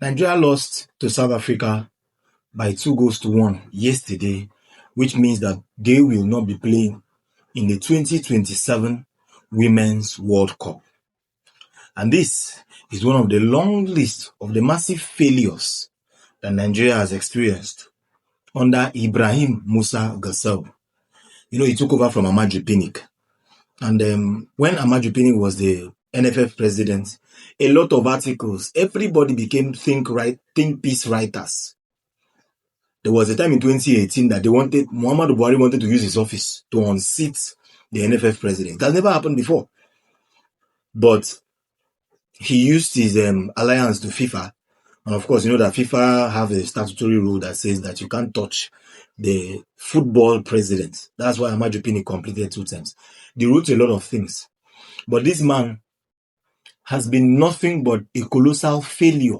Nigeria lost to South Africa by 2-1 yesterday, which means that they will not be playing in the 2027 Women's World Cup. And this is one of the long list of the massive failures that Nigeria has experienced under Ibrahim Gausau. He took over from Amaju Pinnick. And when Amaju Pinnick was the NFF president, a lot of articles, everybody became think piece writers. There was a time in 2018 that Muhammadu Buhari wanted to use his office to unseat the NFF president. That never happened before. But he used his alliance to FIFA. And of course, you know that FIFA have a statutory rule that says that you can't touch the football president. That's why Amaju Pinnick completed 2 terms. They wrote a lot of things. But this man has been nothing but a colossal failure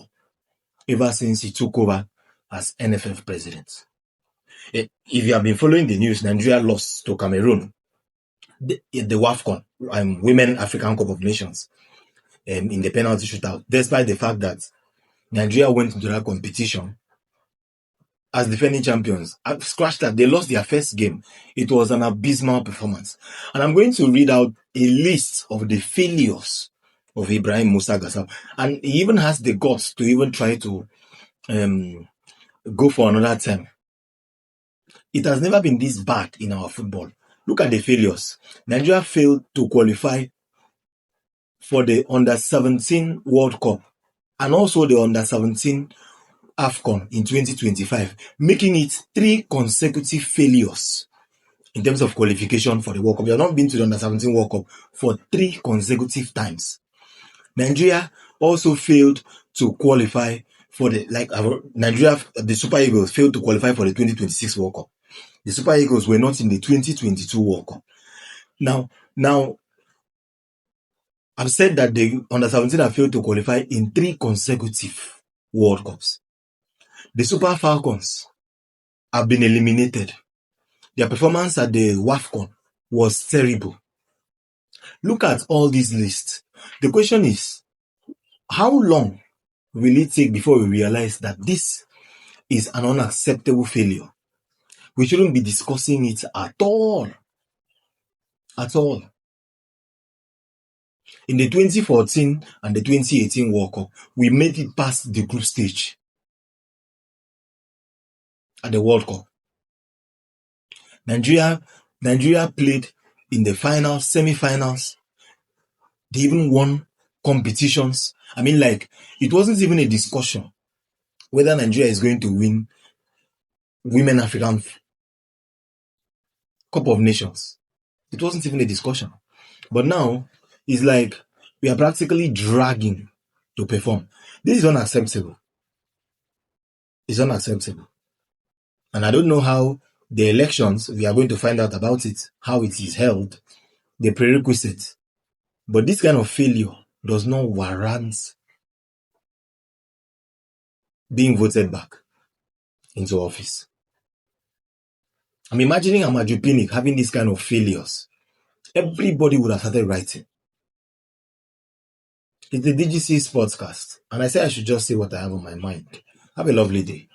ever since he took over as NFF president. If you have been following the news, Nigeria lost to Cameroon, the WAFCON, Women African Cup of Nations, in the penalty shootout, despite the fact that Nigeria went into that competition as defending champions. Scratch that, they lost their first game. It was an abysmal performance. And I'm going to read out a list of the failures of Ibrahim Gausau. And he even has the guts to even try to go for another term. It has never been this bad in our football. Look at the failures. Nigeria failed to qualify for the Under-17 World Cup and also the Under-17 AFCON in 2025, making it 3 consecutive failures in terms of qualification for the World Cup. We have not been to the Under-17 World Cup for 3 consecutive times. Nigeria also failed to qualify for the Super Eagles failed to qualify for the 2026 World Cup. The Super Eagles were not in the 2022 World Cup. Now, I've said that the Under-17 have failed to qualify in 3 consecutive World Cups. The Super Falcons have been eliminated. Their performance at the WAFCON was terrible. Look at all these lists. The question is, how long will it take before we realize that this is an unacceptable failure? We shouldn't be discussing it at all. At all. In the 2014 and the 2018 World Cup, we made it past the group stage at the World Cup. Nigeria played in the finals, semi-finals. They even won competitions. It wasn't even a discussion whether Nigeria is going to win Women African Cup of Nations. It wasn't even a discussion. But now, it's like we are practically dragging to perform. This is unacceptable. It's unacceptable. And I don't know how the elections, we are going to find out about it, how it is held, the prerequisites. But this kind of failure does not warrant being voted back into office. I'm imagining Amaju Pinnick having this kind of failures. Everybody would have started writing. It's the DGC Sportscast, and I said I should just say what I have on my mind. Have a lovely day.